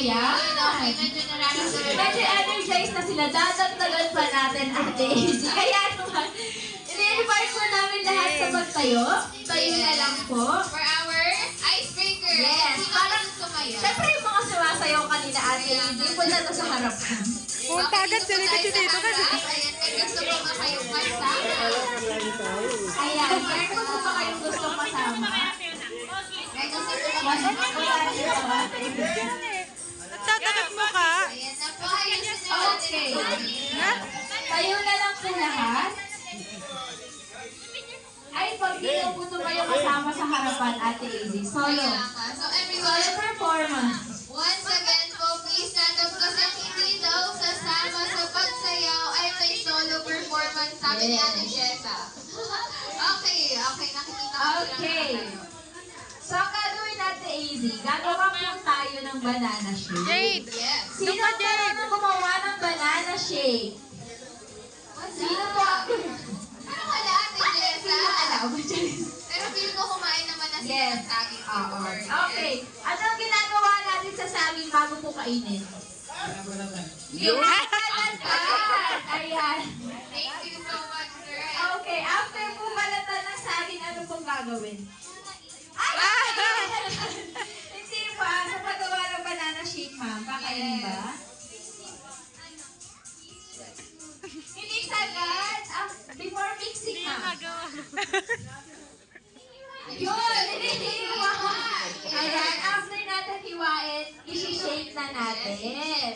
Ayan. Okay, medyo nararamdaman. Medyo energized na sila. Dadagdagan pa natin, Ate Izzy. Kaya naman, ini-invite po namin lahat sa pagtayo. Tayo na lang po. For our icebreaker. Yes. Sino Parang, ang sumayaw? syempre yung mga sumasayaw kanina, Ate Izzy, punta na sa harapan. Punta agad sila kasi dito kasi. Ayan, may gusto po ba kayong kasama? Ayan, meron po ba kayong gustong kasama? May gusto po ba kasama? Nagtatakat mo ka. Ayan na po, ayusin na natin. Okay. Ha? Tayo na lang po lahat. Ay, pag pinuputo kayo kasama sa harapan, Ate Izzy. Solo. Kaya nga. So everyone, Solo performance. once again po, please stand up kasi hindi daw sasama sa pagsayaw ay may solo performance sabi ni Ate Jessa. Okay, nakikita ko sila. Okay. So, ang gagawin natin, Izzy, gagawa po tayo ng banana shake. Jade! Yes. Sino ang marunong gumawa ng banana shake? Sino po ang... Ano wala, Ate Jessa? Sino alam? Pero feel ko kumain naman na sila Yes. ng saging Oo. before. Okay. Ano ang ginagawa natin sa saging bago po kainin? Ginagatan! Ayan. Thank you so much, sir. Okay, after po balatan ng saging, ano pong gagawin? Ay! Hindi pa. Sa paggawa ng banana shake, ma'am. Kakainin ba? Hindi sagad. Before mixing, ma'am. Yun! Hindi hiwain. Ayan, after natin hiwain, isi-shake na natin.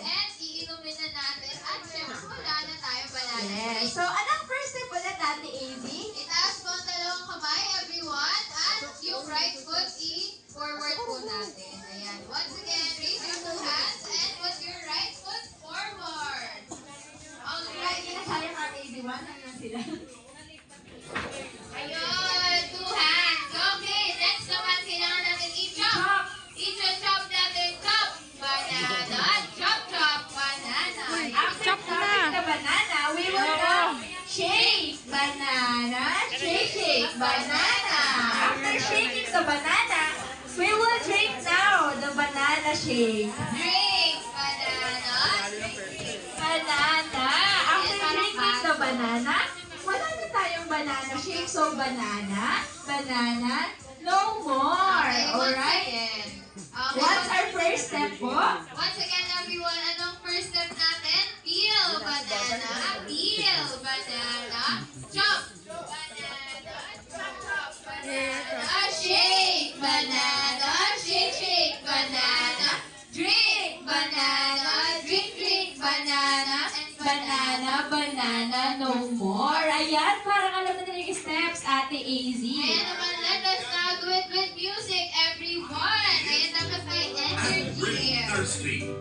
And iinumin na natin at syempre wala na tayo banana Yes. shake. So, anong first step ulit, Ate Izzy? Itaas po ang dalawang kamay, everyone. At yung right foot, i-forward po natin. Ayan. Once again, raise your two hands and put your right foot forward. Alright. Hindi na sayang, Ate Izzy. One hand lang sila. Ayun, two hands. Okay, next naman, kailangan natin i-chop. I-chop natin, chop. Banana, chop, chop, banana. After Chop chopping na. the banana, we will now shake banana, shake banana. After shaking the banana, we will drink now the banana shake. Drink, banana, Banana. After drinking the banana, wala na tayong banana shake. So, banana, no more. Okay, once Alright? again. Okay, What's our first step po? Once again, everyone, anong first step natin? Peel banana, chop. Banana, chop, chop, banana, shake, banana, shake, banana, drink, banana, drink, banana, and Banana, no more. Ayan, parang alam na nila yung steps, Ate Izzy. Ayan naman, let us now do it with music, everyone. Ayan naman may I'm energy really here. thirsty.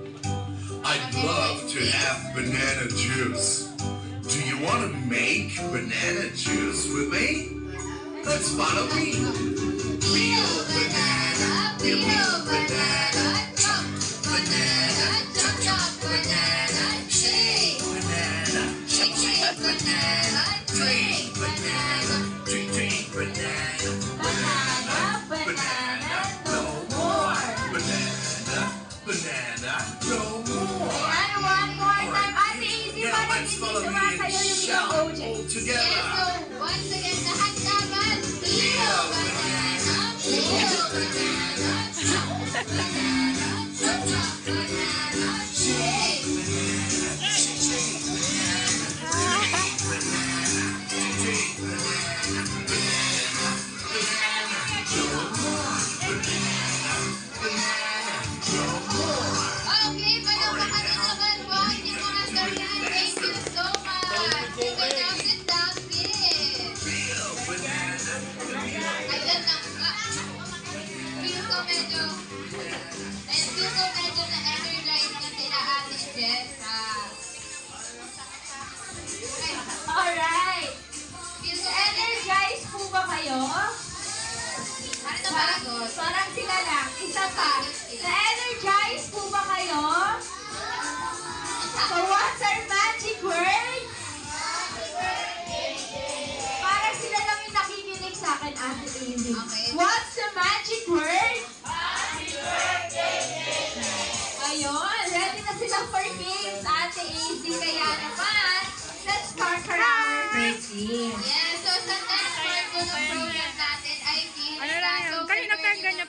I'd love to have banana juice. Do you want to make banana juice with me? Let's follow me. Peel banana, chop banana, chop banana, shake banana, shake banana, drink banana, drink banana, Banana, no more. banana, no more. Ayan, one more time. Ate Izzy, Now parang let's hindi follow me sumasayo and yung shout ibang OJ. Yes, together. so once again, lahat dapat peel banana, chop banana, chop banana, shake Okay, palakpakan na naman po ang inyong mga darihan. Thank you so much. You may now sit down, please. Ayan lang. Feel ko medyo na-energize na sila Ate Jessa. Alright. Feel ko Energized po ba kayo? Ano na bago? Parang sila lang. Isa pa. Na-energize po ba kayo? So what's our magic word? Parang sila lang yung nakikinig sa akin, Ate Izzy. Okay. What's the magic word? Ayun.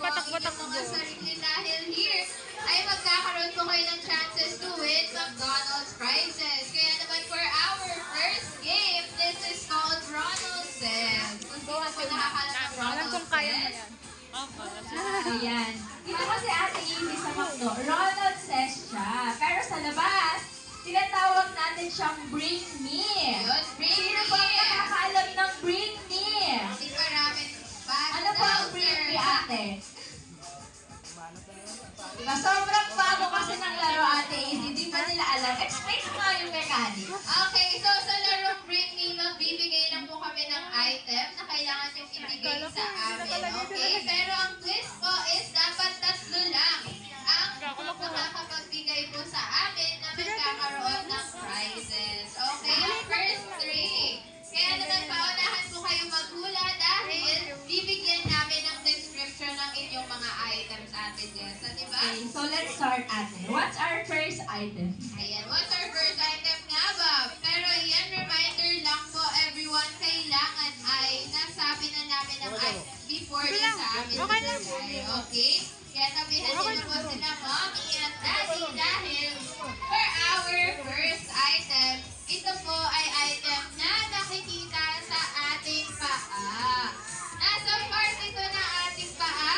patak-patak ang inyong mga mo. sarili dahil here ay magkakaroon po kayo ng chances to win McDonald's prizes. Kaya naman for our first game, this is called Ronald Says. Kung sino po nakakalam ng Alam Ronald kong kaya mo Says, yan. Ayan. Dito kasi Ate Easy sa McDo, Ronald says siya. Pero sa labas, tinatawag natin siyang Bring Me. yun, bring Sino me. ba ang nakakaalam ng Bring Me? Hindi pa namin bad Ano ba ang Bring Me, ate? Diba, sobrang bago kasi ng laro, Ate Easy. Di ba nila alam? Explain mo nga yung mechanic. Okay, so sa larong Bring Me, magbibigay lang po kami ng item na kailangan yung ibigay sa amin, okay? Pero ang twist po is dapat tatlo lang ang makakapagbigay po sa amin na magkakaroon ng prizes. Okay, first three. Kaya naman paunahan po kayo maghula dahil bibigyan namin ng description ng inyong mga items, Ate Jessa, di ba? Okay, so let's start, ate. What's our first item? Ayan, what's our first item nga ba? Pero yan, reminder lang po everyone, kailangan ay nasabi na namin ang item before din sa amin. Okay lang. Okay? Kaya sabihin nyo na po sila, Mommy at Daddy, dahil for our first item, ito po ay item na nakikita sa ating paa. Nasa part ito ng ating paa.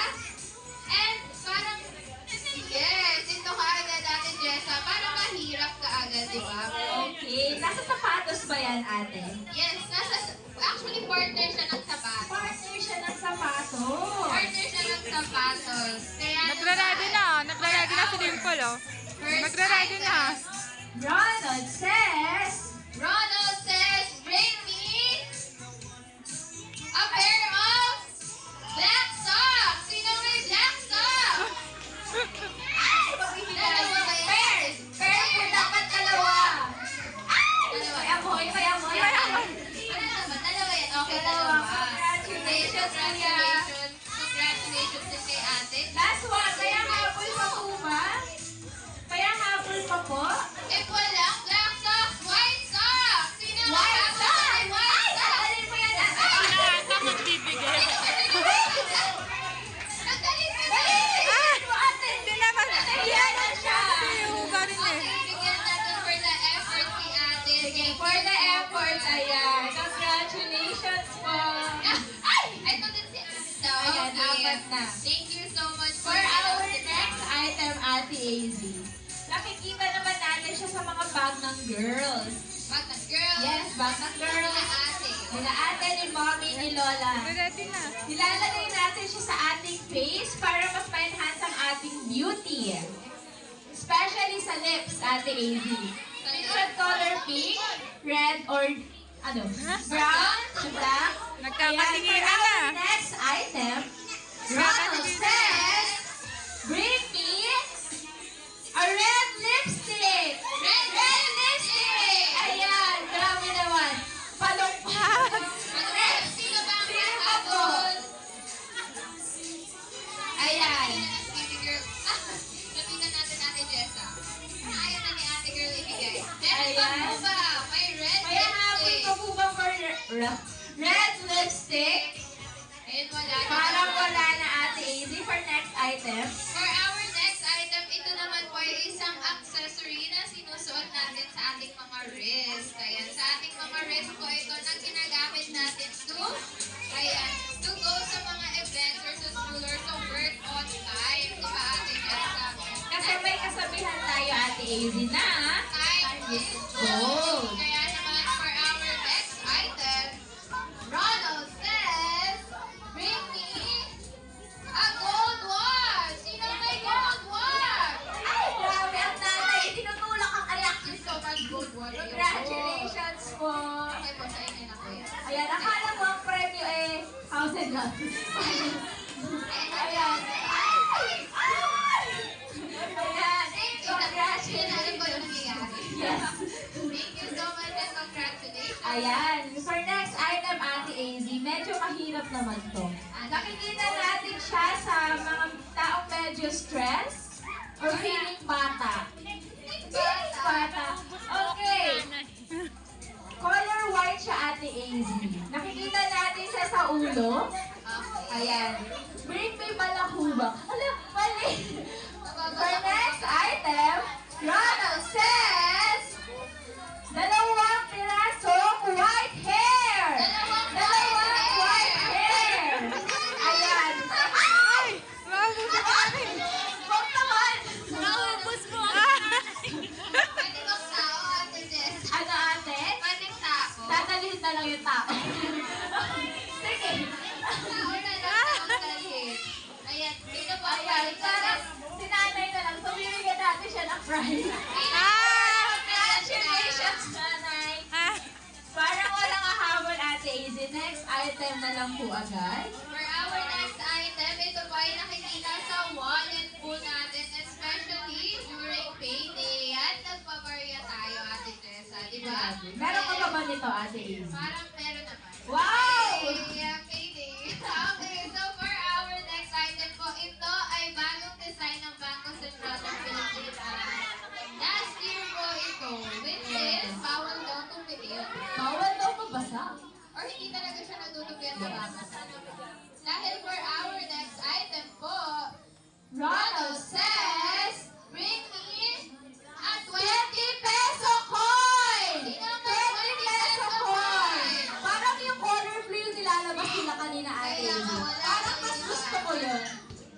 And parang, yes, ito kaagad Ate Jessa. Parang mahirap kaagad, di ba? Okay, nasa sapatos ba yan, ate? Yes, actually partner siya ng sapatos. Partner siya ng sapatos. Partner siya ng sapatos. Kaya Nagra-ready na. Nagra-ready na si Dimple, oh. First Nagra-ready na. item. Ronald says, Ronald says, bring me a pair of black socks. Sino may black socks? Dalawa ba yan? pero po dapat dalawa. Dalawa. Kaya mo, kaya mo. Ano naman? Dalawa yan. Okay, dalawa. Congratulations, kuya. Congratulations din kay ate. Last one, kaya habol pa po ba? Kaya habol pa po? Eh, walang black socks, white socks. Sino ang White black socks! socks? White socks. Dadalhin mo yan, ate. Takot bibigay. Nagdalit mo Ah! Hindi naman. Nahiyan na siya. Iuga rin eh. Okay, bigyan natin for the effort si ate. Sige, for the effort, ayan. Congratulations po. Ay! Ito din si ate. Ayan, apat na. Thank you so much For our next item, Ate AZ. Nakikita naman natin siya sa mga bag ng girls. Bag ng girl. Yes, bag ng girls. Ate. Nila ate, ni mommy, ni lola. Ready na. Nilalagay natin siya sa ating face para mas ma-enhance ang ating beauty. Especially sa lips, Ate AZ. Minsan color pink, red, or ano, brown, black. Nagkakatinginan Ayan, for na. our next item, Ronald says, bring me a red lipstick. Red lipstick! Ayan, grabe naman. Palong pa. Red, sino ba ang Sino pa po? habol? Ayan. Ate girl. Lapitan natin Ate Jessa. Ayaw na ni Ate girl ibigay. Meron pa Ayan. po ba? May red Kaya habol lipstick. ko po ba for red lipstick? Ayun, wala na. Parang wala na, Ate AZ, for next item. For our next item, ito naman po ay isang accessory na sinusuot natin sa ating mga wrist. Ayan, sa ating mga wrist po ito na ginagamit natin to go sa mga events or sa school or sa work on time. Di ba, Ate Jessa? Kasi may kasabihan tayo, Ate AZ, na Time is gold. Kaya naman, for our next item, Ronald says, bring me a gold watch. Sino may gold watch? ay, grabe ang nanay. Tinutulak ang anak. You're so much gold watch. Congratulations po. Okay po, sa inyo na po yan. Ayan, akala mo ang premyo eh, house and lot. Ayan. Ay! Ay! Ayan. Congratulations. Ano ba yung nangyayari? Yes. Thank you so much and congratulations. Ayan. For next item, Ate AZ, medyo mahirap naman to. Nakikita natin siya sa mga taong medyo stress or feeling bata. Feeling bata. Okay. Color white siya, Ate AZ. Nakikita natin siya sa ulo. Okay. Ayan. Bring me balakuba. lang yung tao. Sige. Tao na lang, taong Ayan, sino ba ang Ayan, galing sa parang sinanay na lang. So, bibigyan natin siya ng prize. Congratulations, nanay. Parang walang ahabol, Ate Izzy. Next item na lang po agad. For our next item, ito po ay nakikita sa wallet po natin, especially during payday. At nagpabarya tayo, Ate Tessa, di ba? Meron ka ba ba nito, Ate Izzy? Parang meron naman. Wow! Payday. Okay, so for our next item po, ito ay bagong design ng Bangko Sentral ng Pilipinas. Last year po ito, which is bawal daw tumiil. Bawal daw mabasa. Or hindi talaga siya natutupyan sa bakas. Dahil for our next item po, Ronald says, bring me a 20 peso coin! 20 Sino ang peso coin! Parang yung color blue yung nilalabas nila kanina, Ate Kaya Izzy. nga, wala Parang na mas yun. gusto ko yun.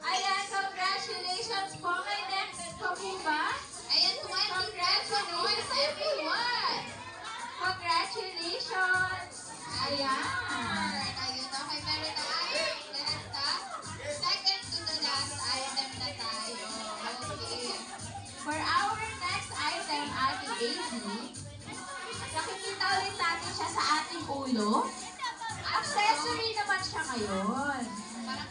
Ayan, congratulations po. May next pa po ba? Ayan, 20 peso coins, everyone! Congratulations! Ayan. Ayun, okay, meron na tayo. Second to the last item na tayo. Okay. For our next item, Ate Izzy, nakikita ulit natin siya sa ating ulo. Accessory naman siya ngayon.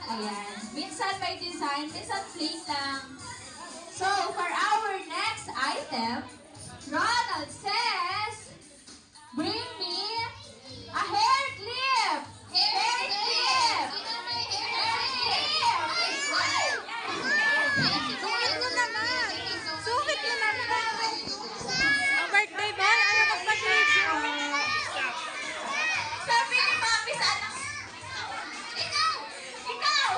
Ayan. Minsan may design, minsan plain lang. So, for our next item, Ronald says, bring me a hair clip! Hair clip! Sino may hair Hair clip? clip! Sukit mo naman. Sukit mo naman. Ang birthday boy, ayaw magpa-video. Sabi ni Mami sa anak, ikaw! Ikaw!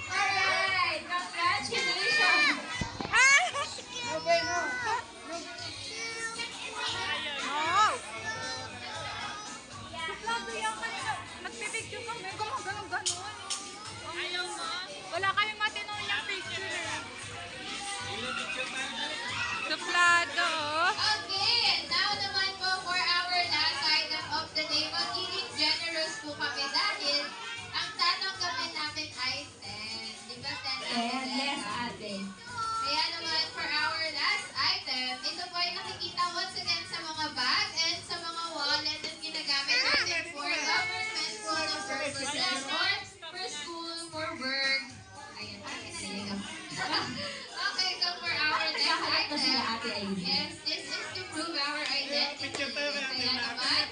Alright, congratulations! Oh! Suplado yan kanina. Nagbibigyo kami. Ganon. Ayaw mo? Wala kayong matino niyang picture eh. Suplado, oh. Okay, now naman po for our last item of the day, magiging generous po kami dahil ang tatanggapin namin ay 10. Di ba 10 natin? Yes, ate. Kaya naman for our last item, ito po ay nakikita once again sa mga bag and sa mga wallet na ginagamit natin for government purposes, for school, for work. Ayan, okay, so for our next Nakakalak na sila, item, Ate Ivy. yes, this is to prove our identity. Kaya naman,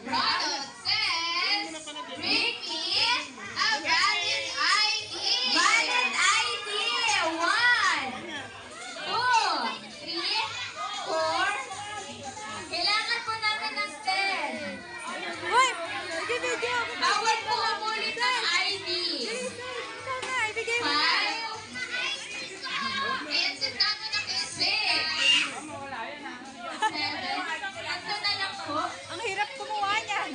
Ronald says, bring me a valid ID. Valid ID! 1, 2, 3, 4. Kailangan po namin ng 10. Hoy! Nag-video ako. Bawal po umulit ng ID. Ikaw na, ibigay mo 5, na. Ayan, sentado na kayo. 6, 7. Ito na lang po. Ang hirap kumuha niyan.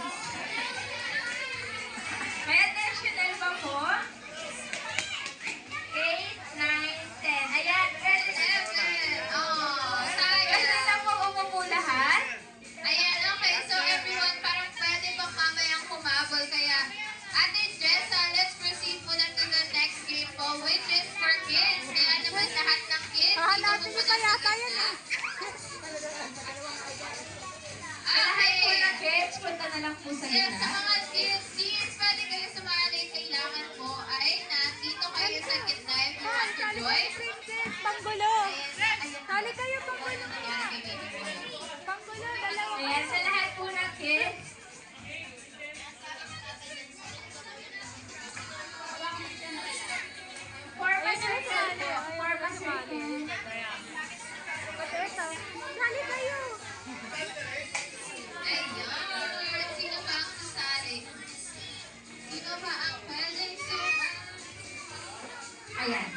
May additional pa po. 8, 9, 10. Ayan, pwede na. Oh, Pwede sayang. na po umupo lahat. Ayan, okay. So everyone, parang pwede bang mamayang kumabol. Kaya, Ate Jessa, let's proceed muna to the next game po, which is for kids. Kaya naman lahat ng kids, Hahanapin niyo pa yata yan na. eh. Sa lahat po Okay. ng kids, punta na lang po sa Yes, sa gitna. mga kids, please, pwede kayo sumali. Kailangan po ay nandito kayo sa gitna if you want to join. Princess, panggulo. Ayan. Sali kayo, panggulo. Ano nangyari kay Baby Boy? Panggulo, dalawa. Ayan, sa lahat po ng kids. Form a circle po. Form a circle. Ito. Sali kayo. Ayan. Sino ba ang sasali? Sino ba ang pwedeng sumali? Ayan.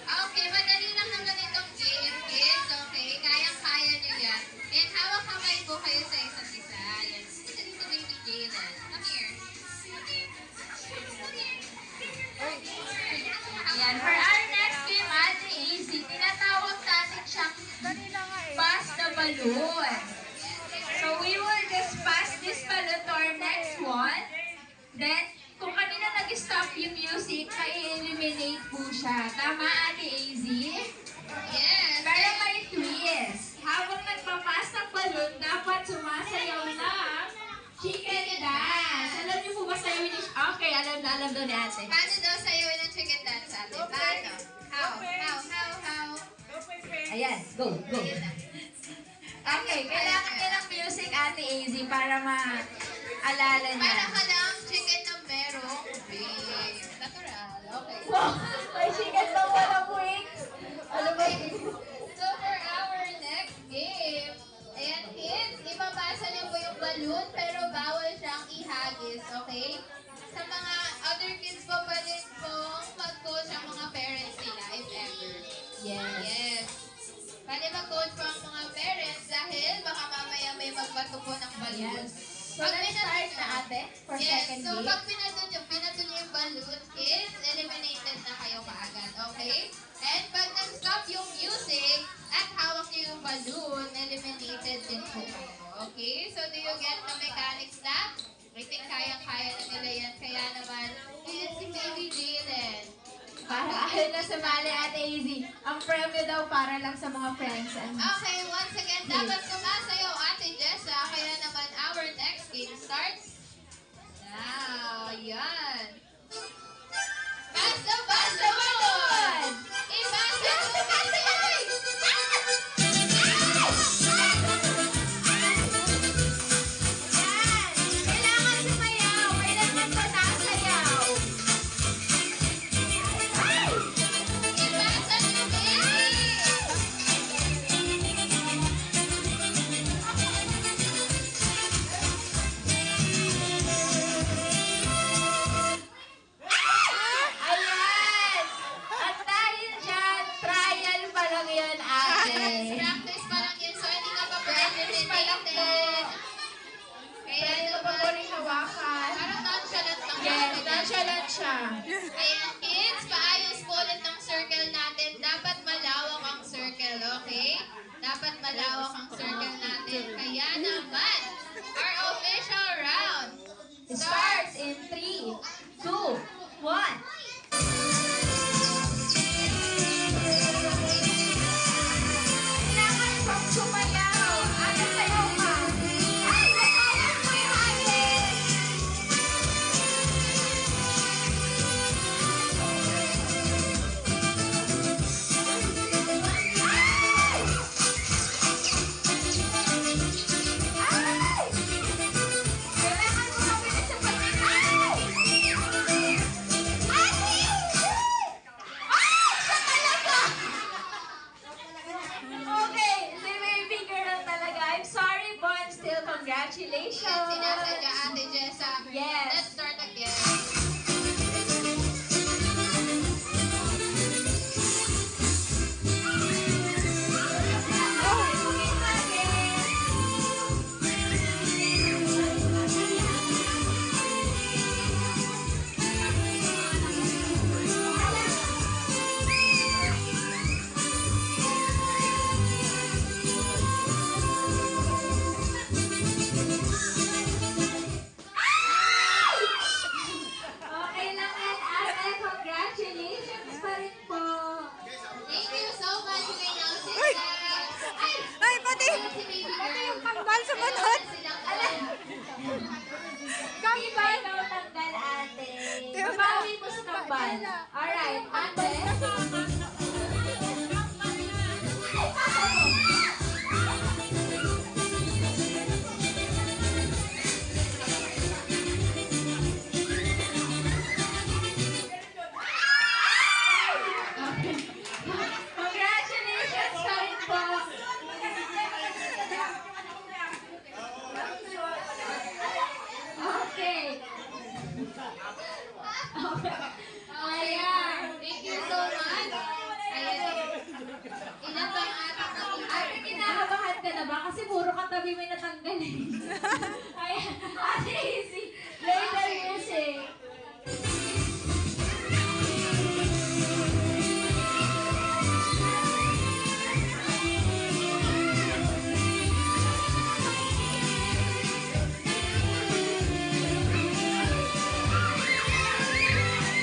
Okay, madali lang naman itong game, kids. Okay, kayang-kaya nyo yan. And hawak kamay po kayo sa isa't isa. Ayan. Isa dito, baby Jalen. Come here. Ayan, for our next game, Ate Izzy, tinatawag natin siyang Dali na nga eh. pass the balloon. So we will just pass siya. Tama, Ate AZ? Yes. Pero may twist. Habang nagpapas ng balon, dapat sumasayaw ng chicken dance. Alam niyo po ba sayo ni... Okay, alam daw ni Ate. Paano daw sayawin ng chicken dance ate? Paano? How? Ayan, go. Okay, kailangan niya ng music, Ate AZ, para maalala niya. Para ka lang chicken na merong beef. Natural. Okay. Wow, may chicken na walang wings. Ano ba Okay. So for our next game, ayan kids, ipapasa niyo po yung balloon pero bawal siyang ihagis, okay? Sa mga other kids po pwede pong mag-coach ang mga parents nila if ever. Yes. Pwede mag-coach po ang mga parents dahil baka mamaya may magbato po ng balloon. So, let's start na, Ate, for Yes, second so game. pag pinato niyo yung balloon, kids, eliminated na kayo kaagad, okay? And pag nag-stop yung music at hawak niyo yung balloon, eliminated din po kayo, okay? So do you get the mechanics na? I think kayang-kaya na nila yan, kaya naman, kids, si Baby Jalen. Para ayaw na sumali, Ate AZ. Ang premyo daw para lang sa mga friends. Okay, once again, dapat sumasayaw Ate Jessa, kaya naman our next game starts now. Yan. Basta balon! Ibasa mo Kailangan sumayaw. Kailangan pa nakasayaw. Ibasa mo, baby! Ayan! At dahil dyan, trial pa lang yan, Ate. Practice pa lang yun, so hindi ka pa Practice pa lang po. Kaya Pwede ko pa po rin hawakan. parang nonchalant lang. Yes, nonchalant siya. Ayan, kids, paayos po ulit ng circle natin. Dapat malawak ang circle, okay? Dapat malawak ang circle natin. Kaya naman, our official round It starts in 3, 2, 1. Kailangan pang sumayaw. Ano sayaw ka? Ay, nakawan mo yung hangin. Ay! Kailangan mo mabilis sa pagkain. Ay! Ay! Ay! Siya talaga! Okay, si baby girl talaga. I'm sorry, but still congratulations. sinasadya Ate Jessa. Yes. Let's start again. Okay lang yan, Ate. Congratulations pa rin po. Thank you so much. You may now sit down. Ay, pati! Si baby Pati girl. yung kambal sumunod! Kambal daw tanggal, Ate. Babawi mo sa kambal. Alright, Ate. Congratulations pa rin po. Okay. Ayan. Thank you so much. Ayan. Ilan ba ang ating Ate, kinakabahan ka na ba? Kasi puro katabi may natanggal eh. Ayan. Ate, easy. Play the music.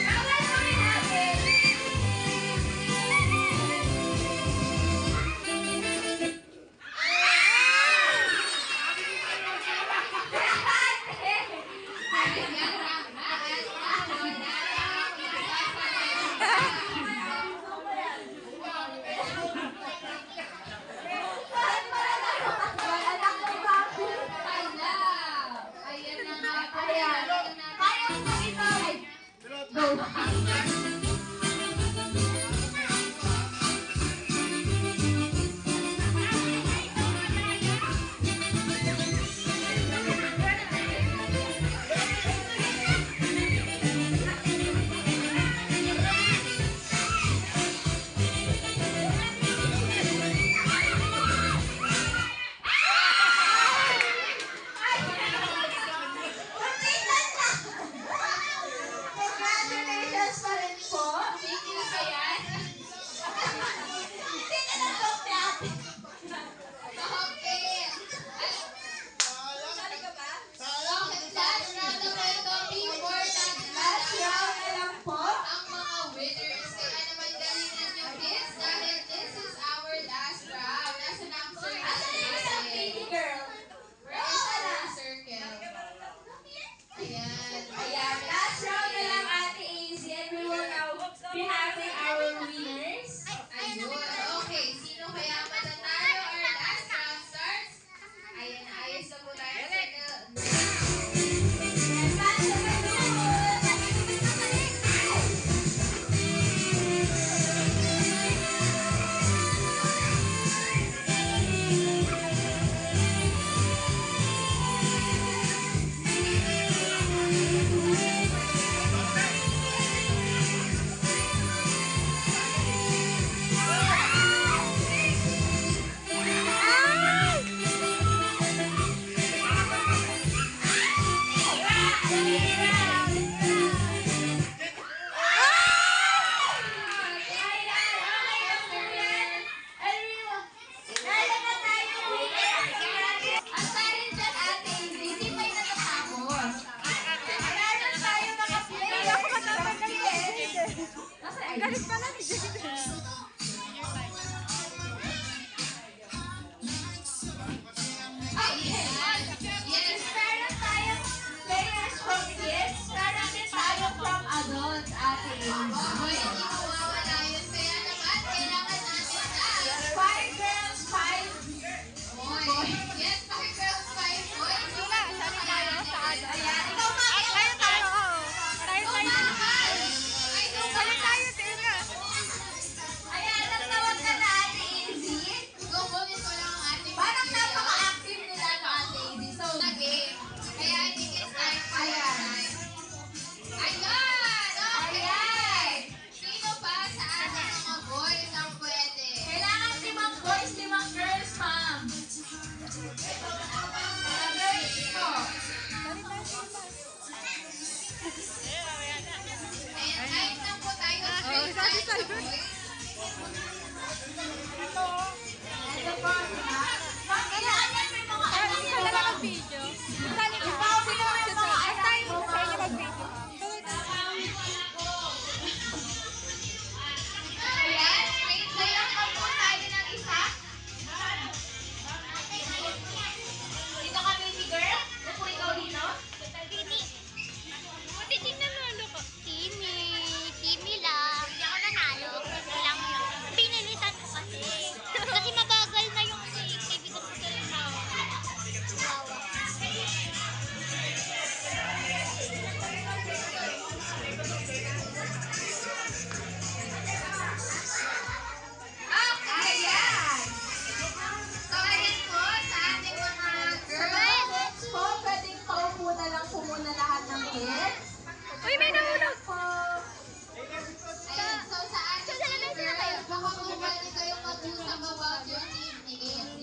Bawal mo rin, Ate.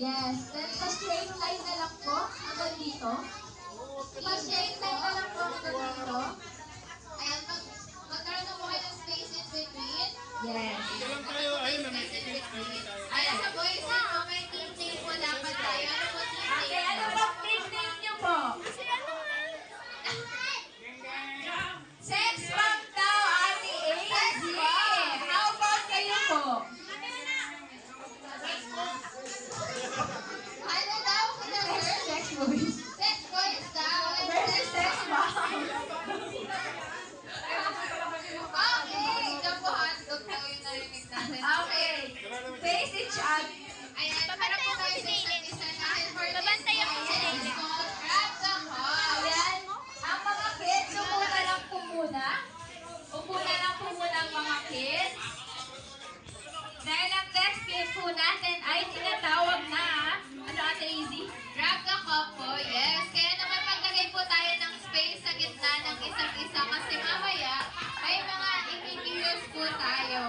Yes. Then, pa-straight line na lang po hanggang dito. Pa-straight line na lang po hanggang dito. Ayan, magkaroon na po kayo ng space in between. Yes. Space in between. Ayan, sa boys, may team name po dapat tayo. Ano po team Okay, name? ano bang nickname niyo po? Sex bomb daw, Ate AZ. How about kayo po? Ano daw? Sex boys. Sex boys daw. Versus sex bomb. Okay, jumbo hotdog daw yung narinig natin. Okay. Face each other. Ayan, para po tayo sa isa't isa natin for this Babantayan ko si ayan, Lele. it's called Grab the Hall. Ayan. Ang mga kids, upo na lang po muna. Upo na lang po muna ang mga kids. Dahil ang next game po natin ay tinatawag na, ano Ate Easy? Grab the cup po, yes. Kaya naman maglagay po tayo ng space sa gitna ng isa't isa kasi mamaya may mga ikikilos po tayo.